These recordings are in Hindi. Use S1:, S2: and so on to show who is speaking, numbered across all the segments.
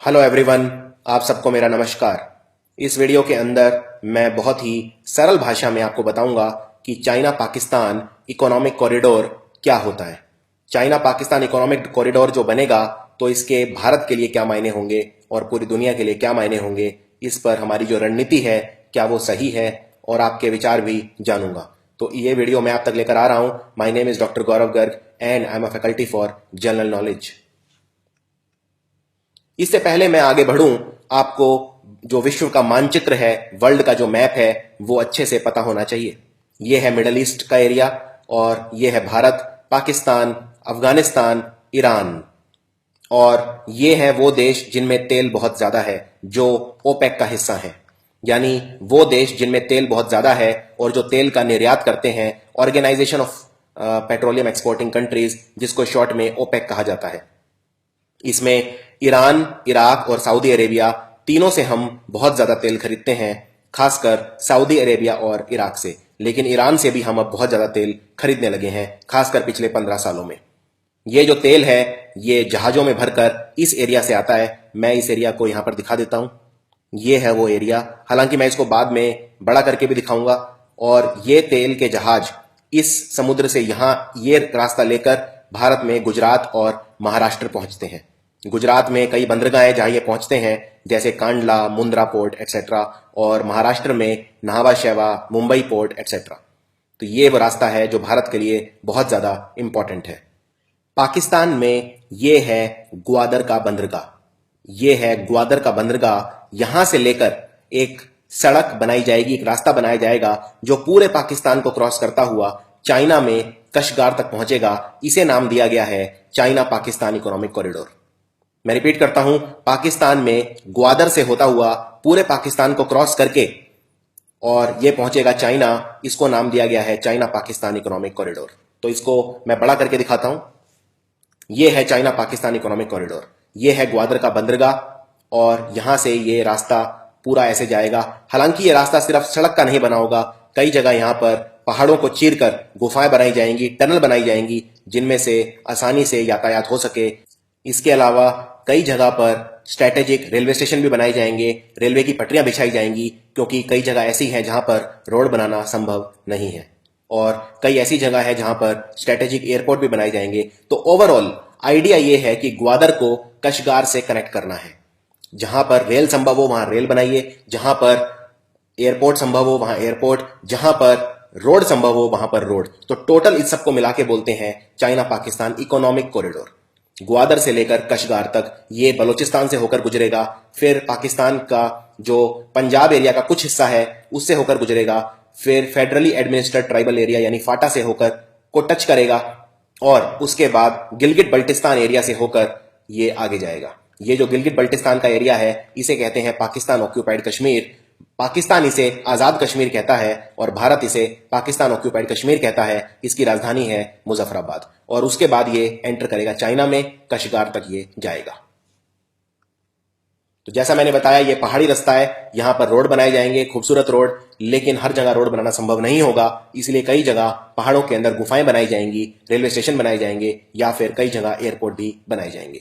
S1: हेलो एवरीवन, आप सबको मेरा नमस्कार। इस वीडियो के अंदर मैं बहुत ही सरल भाषा में आपको बताऊंगा कि चाइना पाकिस्तान इकोनॉमिक कॉरिडोर क्या होता है। चाइना पाकिस्तान इकोनॉमिक कॉरिडोर जो बनेगा तो इसके भारत के लिए क्या मायने होंगे और पूरी दुनिया के लिए क्या मायने होंगे, इस पर हमारी जो रणनीति है क्या वो सही है, और आपके विचार भी जानूंगा। तो ये वीडियो मैं आप तक लेकर आ रहा हूं। My name is doctor Gaurav Garg and I am a faculty for general knowledge. इससे पहले मैं आगे बढ़ूं, आपको जो विश्व का मानचित्र है, वर्ल्ड का जो मैप है, वो अच्छे से पता होना चाहिए। ये है मिडल ईस्ट का एरिया और ये है भारत, पाकिस्तान, अफगानिस्तान, ईरान। और ये है वो देश जिनमें तेल बहुत ज्यादा है, जो ओपेक का हिस्सा है। यानी वो देश जिनमें तेल बहुत ज्यादा है और जो तेल का निर्यात करते हैं, organisation of petroleum exporting countries, जिसको शॉर्ट में ओपेक कहा जाता है। इसमें ईरान, इराक और सऊदी अरेबिया तीनों से हम बहुत ज्यादा तेल खरीदते हैं, खासकर सऊदी अरेबिया और इराक से। लेकिन ईरान से भी हम अब बहुत ज्यादा तेल खरीदने लगे हैं, खासकर पिछले 15 सालों में। ये जो तेल है ये जहाजों में भरकर इस एरिया से आता है। मैं इस एरिया को यहां पर दिखा देता हूं। ये है वो एरिया, हालांकि मैं इसको बाद में बड़ा करके भी दिखाऊंगा। और ये तेल के जहाज इस समुद्र से यहां ये रास्ता लेकर भारत में गुजरात और महाराष्ट्र पहुंचते हैं। गुजरात में कई बंदरगाहें जहां ये पहुंचते हैं, जैसे कांडला, मुंद्रा पोर्ट एक्सेट्रा, और महाराष्ट्र में नाहवा शेवा, मुंबई पोर्ट एक्सेट्रा। तो ये वो रास्ता है जो भारत के लिए बहुत ज्यादा इंपॉर्टेंट है। पाकिस्तान में ये है ग्वादर का बंदरगाह। ये है ग्वादर का बंदरगाह। यहां से लेकर एक सड़क बनाई जाएगी, एक रास्ता बनाया जाएगा जो पूरे पाकिस्तान को क्रॉस करता हुआ चाइना में कशगार तक पहुंचेगा। इसे नाम दिया गया है चाइना पाकिस्तान इकोनॉमिक कॉरिडोर। मैं रिपीट करता हूं, पाकिस्तान में ग्वादर से होता हुआ पूरे पाकिस्तान को क्रॉस करके और ये पहुंचेगा चाइना। इसको नाम दिया गया है चाइना पाकिस्तान इकोनॉमिक कॉरिडोर। तो इसको मैं बड़ा करके दिखाता हूं। ये है चाइना पाकिस्तान इकोनॉमिक कॉरिडोर। ये है ग्वादर का बंदरगाह और यहां से ये रास्ता पूरा ऐसे जाएगा। हालांकि ये रास्ता सिर्फ सड़क का नहीं बना होगा, कई जगह यहां पर पहाड़ों को चीरकर गुफाएं बनाई जाएंगी, टनल बनाई जाएंगी, जिनमें से आसानी से यातायात हो सके। इसके अलावा कई जगह पर स्ट्रैटेजिक रेलवे स्टेशन भी बनाए जाएंगे, रेलवे की पटरियां बिछाई जाएंगी, क्योंकि कई जगह ऐसी हैं जहां पर रोड बनाना संभव नहीं है। और कई ऐसी जगह है जहां पर स्ट्रैटेजिक एयरपोर्ट भी बनाए जाएंगे। तो ओवरऑल आइडिया यह है कि ग्वादर को कशगार से कनेक्ट करना है। जहां पर रेल संभव हो वहां रेल बनाइए, जहां पर एयरपोर्ट संभव हो वहां एयरपोर्ट, जहां पर रोड संभव हो वहां पर रोड। तो टोटल इस सबको मिला के बोलते हैं China Pakistan economic corridor. Gwadar से लेकर कशगार तक ये बलूचिस्तान से होकर गुजरेगा, फिर पाकिस्तान का जो पंजाब एरिया का कुछ हिस्सा है उससे होकर गुजरेगा, फिर फेडरली एडमिनिस्ट्रेड ट्राइबल एरिया यानी फाटा से होकर को टच करेगा, और उसके बाद गिलगिट बल्टिस्तान एरिया से होकर ये आगे जाएगा। ये जो गिलगिट बल्टिस्तान का एरिया है इसे कहते हैं पाकिस्तान ऑक्यूपाइड कश्मीर। पाकिस्तान इसे आजाद कश्मीर कहता है और भारत इसे पाकिस्तान ऑक्यूपाइड कश्मीर कहता है। इसकी राजधानी है मुजफ्फराबाद। और उसके बाद ये एंटर करेगा चाइना में, कशगार तक ये जाएगा। तो जैसा मैंने बताया ये पहाड़ी रास्ता है, यहां पर रोड बनाए जाएंगे, खूबसूरत रोड, लेकिन हर जगह रोड बनाना संभव नहीं होगा। इसलिए कई जगह पहाड़ों के अंदर गुफाएं बनाई जाएंगी, रेलवे स्टेशन बनाए जाएंगे, या फिर कई जगह एयरपोर्ट भी बनाए जाएंगे।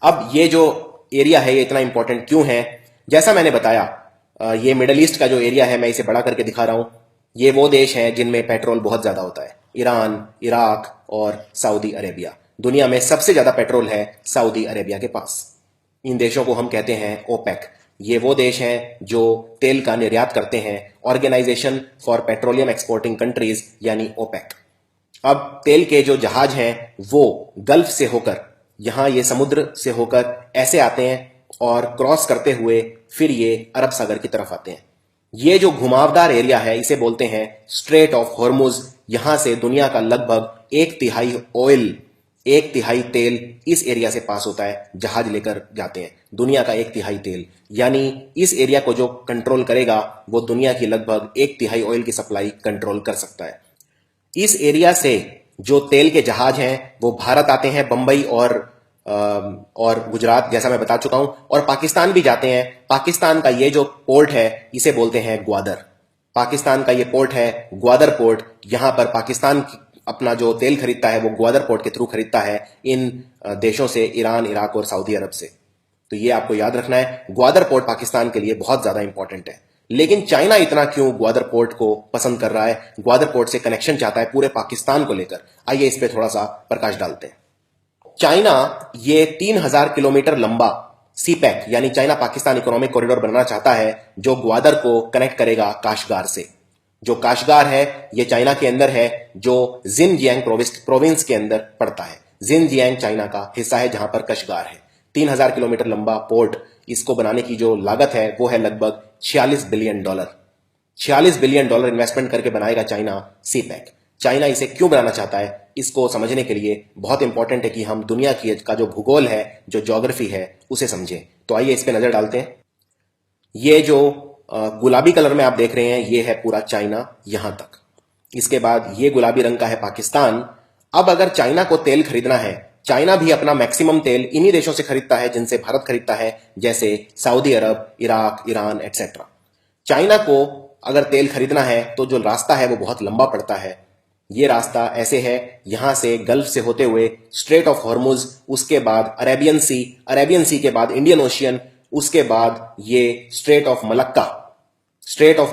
S1: अब ये जो एरिया है ये इतना इंपॉर्टेंट क्यों है? जैसा मैंने बताया, ये मिडल ईस्ट का जो एरिया है, मैं इसे बड़ा करके दिखा रहा हूं। ये वो देश हैं जिनमें पेट्रोल बहुत ज्यादा होता है। ईरान, इराक और सऊदी अरेबिया। दुनिया में सबसे ज्यादा पेट्रोल है सऊदी अरेबिया के पास। इन देशों को हम कहते हैं ओपेक। ये वो देश हैं जो तेल का निर्यात करते हैं, organisation for petroleum exporting countries यानी ओपेक। अब तेल के जो जहाज हैं वो गल्फ से होकर यहां ये समुद्र से होकर ऐसे आते हैं और क्रॉस करते हुए फिर ये अरब सागर की तरफ आते हैं। ये जो घुमावदार एरिया है इसे बोलते हैं स्ट्रेट ऑफ हॉर्मुज। यहां से दुनिया का लगभग 1/3 ऑयल, 1/3 तेल इस एरिया से पास होता है। जहाज लेकर जाते हैं दुनिया का 1/3 तेल। यानी इस एरिया को जो कंट्रोल करेगा वो दुनिया की लगभग 1/3 ऑयल की सप्लाई कंट्रोल कर सकता है। इस एरिया से जो तेल के जहाज हैं वो भारत आते हैं, बंबई और गुजरात, जैसा मैं बता चुका हूं, और पाकिस्तान भी जाते हैं। पाकिस्तान का ये जो पोर्ट है इसे बोलते हैं ग्वादर। पाकिस्तान का ये पोर्ट है ग्वादर पोर्ट। यहां पर पाकिस्तान अपना जो तेल खरीदता है वो ग्वादर पोर्ट के थ्रू खरीदता है इन देशों से, ईरान, इराक और सऊदी अरब से। तो ये आपको याद रखना है, ग्वादर पोर्ट पाकिस्तान के लिए बहुत ज्यादा इंपॉर्टेंट है। लेकिन चाइना इतना क्यों ग्वादर पोर्ट को पसंद कर रहा है, ग्वादर पोर्ट से कनेक्शन चाहता है पूरे पाकिस्तान को लेकर? आइए इस पे थोड़ा सा प्रकाश डालते हैं। चाइना ये 3000 किलोमीटर लंबा सीपैक यानी चाइना पाकिस्तान इकोनॉमिक कॉरिडोर बनाना चाहता है, जो ग्वादर को कनेक्ट करेगा काशगार से। जो काशगार है ये चाइना के अंदर है, जो जिनजियांग प्रोविंस के अंदर पड़ता है। जिनजियांग चाइना का हिस्सा है जहां पर कशगार है। 3000 किलोमीटर लंबा पोर्ट, इसको बनाने की जो लागत है वो है लगभग $46 बिलियन। $46 बिलियन इन्वेस्टमेंट करके बनाएगा चाइना सीपैक। चाइना इसे क्यों बनाना चाहता है, इसको समझने के लिए बहुत इंपॉर्टेंट है कि हम दुनिया की का जो भूगोल है, जो ज्योग्राफी है, उसे समझें। तो आइए इस पे नजर डालते हैं। ये जो गुलाबी कलर में आप देख रहे हैं, ये है पूरा चाइना यहां तक। इसके बाद ये गुलाबी रंग का है पाकिस्तान। अब अगर चाइना को तेल खरीदना है, चाइना भी अपना मैक्सिमम तेल इन्हीं देशों से खरीदता है जिनसे भारत खरीदता है, जैसे सऊदी अरब, इराक, ईरान एटसेट्रा। चाइना को अगर तेल खरीदना है तो जो रास्ता है वो बहुत लंबा पड़ता है। ये रास्ता ऐसे है, यहां से गल्फ से होते हुए स्ट्रेट ऑफ हॉर्मुज, उसके बाद अरेबियन सी के बाद इंडियन ओशियन, उसके बाद ये स्ट्रेट ऑफ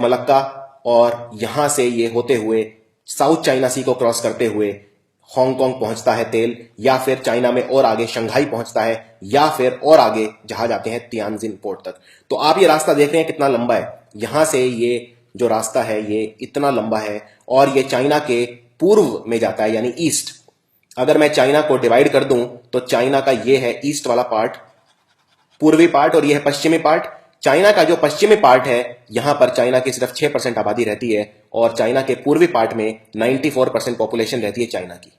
S1: मलक्का, और यहां से ये होते हुए साउथ चाइना सी को क्रॉस करते हुए हांगकांग पहुंचता है तेल, या फिर चाइना में और आगे शंघाई पहुंचता है, या फिर और आगे जहाज आते हैं तियानजिन पोर्ट तक। तो आप ये रास्ता देख रहे हैं कितना लंबा है। यहां से ये जो रास्ता है ये इतना लंबा है, और ये चाइना के पूर्व में जाता है, यानी ईस्ट। अगर मैं चाइना को डिवाइड कर दूं तो चाइना का ये है ईस्ट वाला पार्ट, पूर्वी पार्ट, और ये है पश्चिमी पार्ट। चाइना का जो पश्चिमी पार्ट है, यहां पर चाइना की सिर्फ 6% आबादी रहती है, और चाइना के पूर्वी पार्ट में 94% पॉपुलेशन रहती है चाइना की।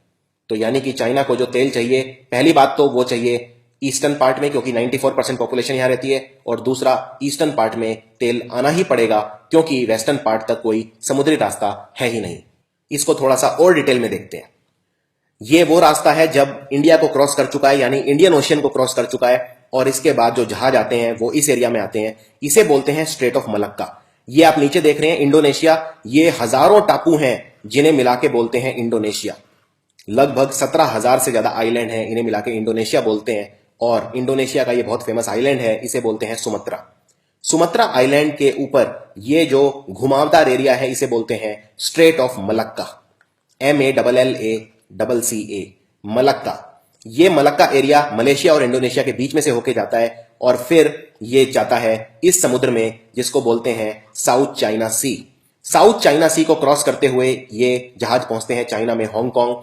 S1: तो यानी कि चाइना को जो तेल चाहिए, पहली बात तो वो चाहिए ईस्टर्न पार्ट में, क्योंकि 94% पॉपुलेशन यहां रहती है, और दूसरा ईस्टर्न पार्ट में तेल आना ही पड़ेगा, क्योंकि वेस्टर्न पार्ट तक कोई समुद्री रास्ता है ही नहीं। इसको थोड़ा सा और डिटेल में देखते हैं। ये वो रास्ता है जब इंडिया को क्रॉस कर चुका है, यानी इंडियन ओशियन को क्रॉस कर चुका है, और इसके बाद जो जहाज आते हैं वो इस एरिया में आते हैं। इसे बोलते हैं स्ट्रेट ऑफ मलक्का। ये आप नीचे देख रहे हैं इंडोनेशिया, ये हजारों टापू हैं जिन्हें मिला के बोलते हैं इंडोनेशिया। लगभग 17,000 से ज्यादा आइलैंड हैं, इन्हें मिला के इंडोनेशिया बोलते हैं। और इंडोनेशिया का ये बहुत फेमस आइलैंड है, इसे बोलते हैं सुमत्रा। सुमत्रा आइलैंड के ऊपर ये जो घुमावदार एरिया है, इसे बोलते हैं straight of Malacca. MALLACCA, Malacca. ये मलक्का एरिया मलेशिया और इंडोनेशिया के बीच में से होके जाता है, और फिर ये जाता है इस समुद्र में जिसको बोलते हैं साउथ चाइना सी। साउथ चाइना सी को क्रॉस करते हुए ये जहाज पहुंचते हैं चाइना में हांगकांग,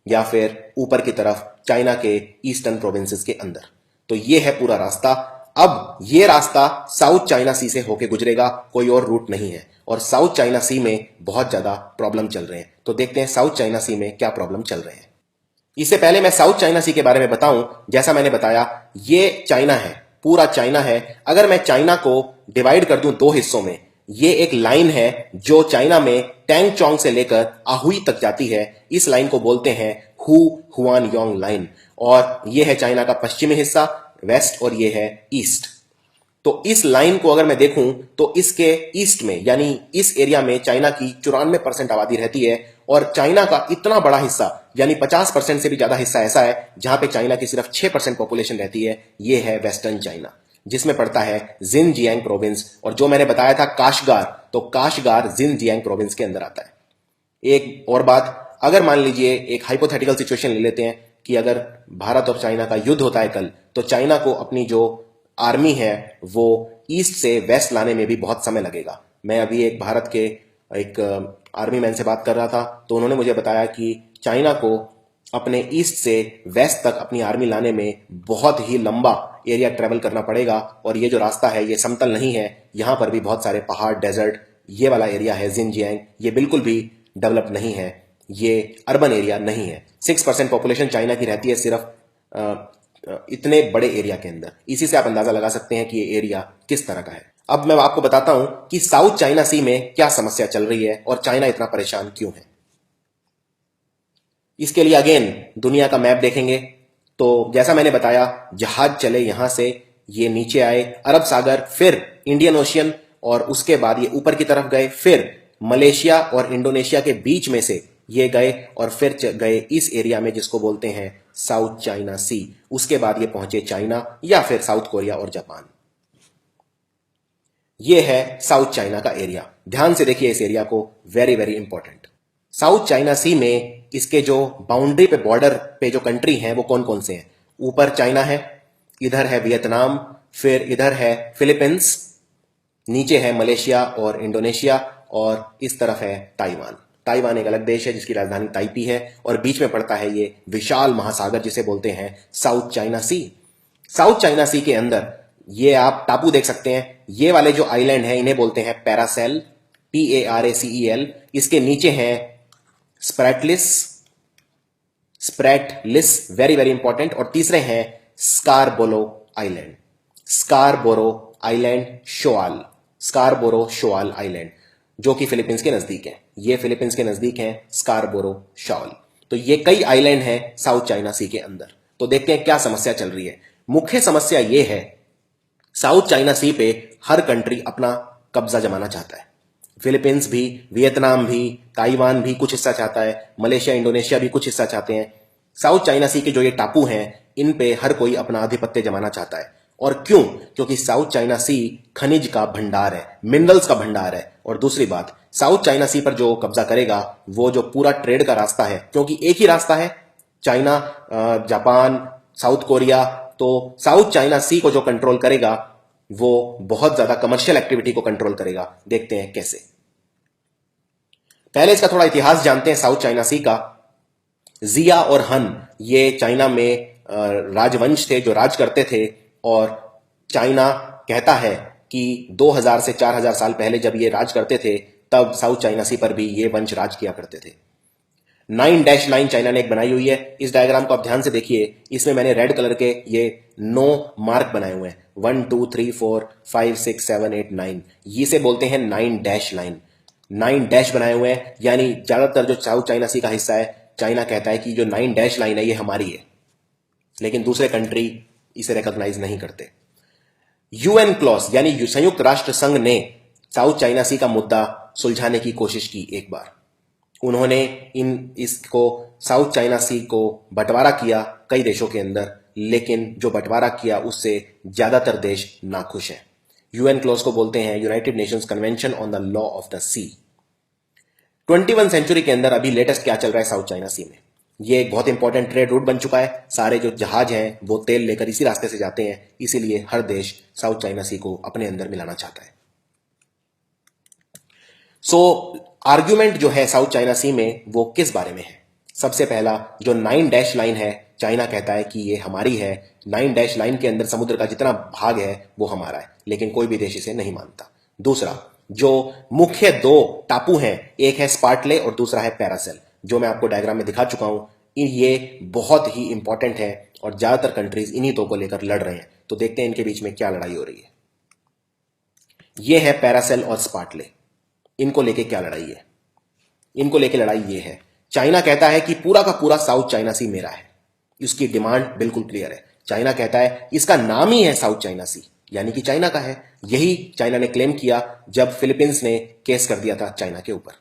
S1: या फिर ऊपर की तरफ चाइना के ईस्टर्न प्रोविंसेस के अंदर। तो ये है पूरा रास्ता। अब ये रास्ता साउथ चाइना सी से होके गुजरेगा, कोई और रूट नहीं है। और साउथ चाइना सी में बहुत ज्यादा प्रॉब्लम चल रहे हैं। तो देखते हैं साउथ चाइना सी में क्या प्रॉब्लम चल रहे हैं। इससे पहले मैं साउथ चाइना सी के बारे में बताऊं, जैसा मैंने बताया ये चाइना है, पूरा चाइना है। अगर मैं चाइना को डिवाइड कर दूं दो हिस्सों में, ये एक लाइन है जो चाइना में टैंगचोंग से लेकर आहुई तक जाती है। इस लाइन को बोलते हैं हुआनयांग लाइन, और ये है चाइना का पश्चिमी हिस्सा, वेस्ट, और ये है ईस्ट। तो इस लाइन को अगर मैं देखूं तो इसके ईस्ट में, यानी इस एरिया में चाइना की 94% आबादी रहती है, और चाइना का इतना बड़ा हिस्सा, यानी 50% से भी ज्यादा हिस्सा ऐसा है जहां पे चाइना की सिर्फ 6% पॉपुलेशन रहती है। ये है वेस्टर्न चाइना, जिसमें पड़ता है जिनजियांग प्रोविंस, और जो मैंने बताया था काशगार, तो काशगार जिनजियांग प्रोविंस के अंदर आता है। एक और बात, अगर मान लीजिए एक हाइपोथेटिकल सिचुएशन ले लेते हैं कि अगर भारत और चाइना का युद्ध होता है कल, तो चाइना को अपनी जो आर्मी है वो ईस्ट से वेस्ट लाने में भी बहुत समय लगेगा। मैं अभी एक भारत के एक आर्मी मैन से बात कर रहा था, तो उन्होंने मुझे बताया कि चाइना को अपने ईस्ट से वेस्ट तक अपनी आर्मी लाने में बहुत ही लंबा एरिया ट्रेवल करना पड़ेगा, और ये जो रास्ता है ये समतल नहीं है, यहां पर भी बहुत सारे पहाड़, डेजर्ट, ये वाला एरिया है जिनजियांग, ये बिल्कुल भी डेवलप नहीं है, ये अर्बन एरिया नहीं है। 6% पॉपुलेशन चाइना की रहती है सिर्फ इतने बड़े एरिया के अंदर। इसी से आप अंदाजा लगा सकते हैं कि ये एरिया किस तरह का है। अब मैं आपको बताता हूं कि साउथ चाइना सी में क्या समस्या चल रही है और चाइना इतना परेशान क्यों है। इसके लिए अगेन दुनिया का मैप देखेंगे, तो जैसा मैंने बताया जहाज चले यहां से, ये नीचे आए अरब सागर, फिर इंडियन ओशियन, और उसके बाद ये ऊपर की तरफ गए, फिर मलेशिया और इंडोनेशिया के बीच में से ये गए और फिर गए इस एरिया में जिसको बोलते हैं साउथ चाइना सी। उसके बाद ये पहुंचे चाइना या फिर साउथ कोरिया और जापान। ये है साउथ चाइना का एरिया। ध्यान से देखिए इस एरिया को, very very important. South China Sea में इसके जो बाउंड्री पे, बॉर्डर पे जो कंट्री हैं वो कौन कौन से हैं? ऊपर चाइना है, इधर है वियतनाम, फिर इधर है फिलीपींस, नीचे है मलेशिया और इंडोनेशिया, और इस तरफ है ताइवान। ताइवान एक अलग देश है जिसकी राजधानी ताइपी है, और बीच में पड़ता है ये विशाल महासागर जिसे बोलते हैं साउथ चाइना सी। साउथ चाइना सी के अंदर ये आप टापू देख सकते हैं। ये वाले जो आइलैंड हैं इन्हें बोलते हैं पैरासेल, PARACEL। इसके नीचे हैं स्प्रैटलिस, वेरी वेरी इंपॉर्टेंट, और तीसरे हैं स्कारबोरो आइलैंड, स्कारबोरो शोआल आइलैंड, जो कि फिलीपींस के नजदीक है। ये फिलीपींस के नजदीक है स्कारबोरो शोआल। तो ये कई आइलैंड हैं साउथ चाइना सी के अंदर। तो देखते हैं क्या समस्या चल रही है। मुख्य समस्या यह है, साउथ चाइना सी पे हर कंट्री अपना कब्जा जमाना चाहता है। फिलीपींस भी, वियतनाम भी, ताइवान भी कुछ हिस्सा चाहता है, मलेशिया, इंडोनेशिया भी कुछ हिस्सा चाहते हैं। साउथ चाइना सी के जो ये टापू हैं इन पे हर कोई अपना आधिपत्य जमाना चाहता है। और क्यों? क्योंकि साउथ चाइना सी खनिज का भंडार है, मिनरल्स का भंडार है। और दूसरी बात, साउथ चाइना सी पर जो कब्जा करेगा वो जो पूरा ट्रेड का रास्ता है, क्योंकि एक ही रास्ता है चाइना, जापान, साउथ कोरिया, तो साउथ चाइना सी को जो कंट्रोल करेगा वो बहुत ज्यादा कमर्शियल एक्टिविटी को कंट्रोल करेगा। देखते हैं कैसे। पहले इसका थोड़ा इतिहास जानते हैं साउथ चाइना सी का। जिया और हन ये चाइना में राजवंश थे जो राज करते थे, और चाइना कहता है कि 2000 से 4000 साल पहले जब ये राज करते थे तब साउथ चाइना सी पर भी ये वंश राज किया करते थे। 9 डैश लाइन चाइना ने एक बनाई हुई है। इस डायग्राम को आप ध्यान से देखिए, इसमें मैंने रेड कलर के ये 9 मार्क बनाए हुए हैं, 1 2 3 4 5 6 7 8 9। इसे बोलते हैं 9 डैश लाइन। 9 डैश बनाए हुए हैं, यानी ज्यादातर जो साउथ चाइना सी का हिस्सा है, चाइना कहता है कि जो 9 डैश लाइन है ये हमारी है, लेकिन दूसरे कंट्री इसे रिकॉग्नाइज नहीं करते। यूएन क्लॉज यानी संयुक्त राष्ट्र संघ ने साउथ चाइना सी का मुद्दा सुलझाने की कोशिश की एक बार। उन्होंने इसको साउथ चाइना सी को बंटवारा किया कई देशों के अंदर, लेकिन जो बंटवारा किया उससे ज्यादातर देश नाखुश हैं। यूएन क्लॉज को बोलते हैं United Nations Convention on the Law of the Sea. 21 century के अंदर अभी लेटेस्ट क्या चल रहा है साउथ चाइना सी में? ये एक बहुत इंपॉर्टेंट ट्रेड रूट बन चुका है। सारे जो जहाज हैं वो तेल लेकर इसी रास्ते से जाते हैं, इसीलिए हर देश साउथ चाइना सी को अपने अंदर मिलाना चाहता है। आर्ग्यूमेंट जो है साउथ चाइना सी में वो किस बारे में है? सबसे पहला, जो 9 डैश लाइन है, चाइना कहता है कि ये हमारी है। 9 डैश लाइन के अंदर समुद्र का जितना भाग है वो हमारा है, लेकिन कोई भी देश इसे नहीं मानता। दूसरा, जो मुख्य 2 टापू हैं, एक है स्पार्टले और दूसरा है पैरासेल, जो मैं आपको डायग्राम में दिखा चुका हूं। ये बहुत ही इंपॉर्टेंट है और ज्यादातर कंट्रीज इन्हीं 2 को लेकर लड़ रहे हैं। तो देखते हैं इनके बीच में क्या लड़ाई हो रही है। ये है पैरासेल और स्पार्टले, इनको लेके क्या लड़ाई है? इनको लेके लड़ाई ये है, चाइना कहता है कि पूरा का पूरा साउथ चाइना सी मेरा है। इसकी डिमांड बिल्कुल क्लियर है। चाइना कहता है इसका नाम ही है साउथ चाइना सी, यानी कि चाइना का है। यही चाइना ने क्लेम किया जब फिलीपींस ने केस कर दिया था चाइना के ऊपर।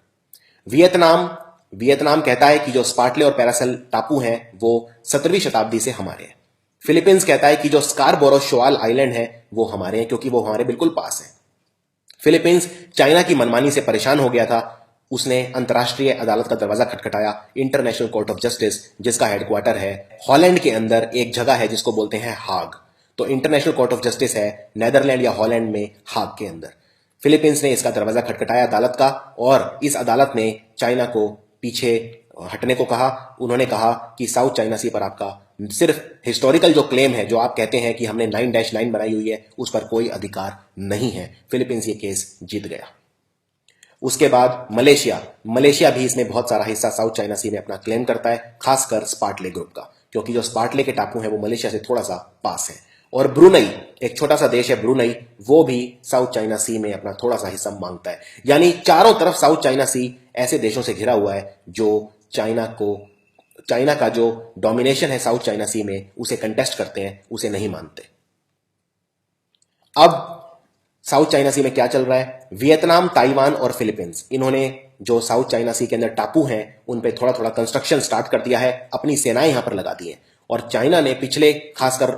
S1: वियतनाम कहता है कि जो स्पार्टले और पैरासेल टापू हैं वो 17वीं शताब्दी से हमारे हैं। फिलीपींस कहता है कि जो स्कारबोरो शोआल आइलैंड है वो हमारे हैं, क्योंकि वो हमारे बिल्कुल पास है। फिलीपींस चाइना की मनमानी से परेशान हो गया था। उसने अंतर्राष्ट्रीय अदालत का दरवाजा खटखटाया, इंटरनेशनल कोर्ट ऑफ जस्टिस, जिसका हेडक्वार्टर है हॉलैंड के अंदर। एक जगह है जिसको बोलते हैं हाग। तो इंटरनेशनल कोर्ट ऑफ जस्टिस है नेदरलैंड या हॉलैंड में, हाग के अंदर। फिलीपींस ने इसका दरवाजा खटखटाया अदालत का, और इस अदालत ने चाइना को पीछे हटने को कहा। उन्होंने कहा कि साउथ चाइना सी पर आपका सिर्फ हिस्टोरिकल जो क्लेम है, जो आप कहते हैं कि हमने 9 डैश लाइन बनाई हुई है, उस पर कोई अधिकार नहीं है। फिलीपींस ये केस जीत गया। उसके बाद मलेशिया भी इसमें बहुत सारा हिस्सा साउथ चाइना सी में अपना क्लेम करता है, खासकर स्पार्टले ग्रुप का, क्योंकि जो स्पार्टले के टापू हैं वो मलेशिया से थोड़ा सा पास है। और ब्रुनई, एक छोटा सा देश है ब्रुनई, वो भी साउथ चाइना सी में अपना थोड़ा सा हिस्सा मांगता है। यानी चारों तरफ साउथ चाइना सी ऐसे देशों से घिरा हुआ है जो चाइना का जो डोमिनेशन है साउथ चाइना सी में उसे कंटेस्ट करते हैं, उसे नहीं मानते। अब साउथ चाइना सी में क्या चल रहा है? वियतनाम, ताइवान और फिलीपींस, इन्होंने जो साउथ चाइना सी के अंदर टापू हैं उन पे थोड़ा थोड़ा कंस्ट्रक्शन स्टार्ट कर दिया है, अपनी सेनाएं यहां पर लगा दी हैं। और चाइना ने पिछले खासकर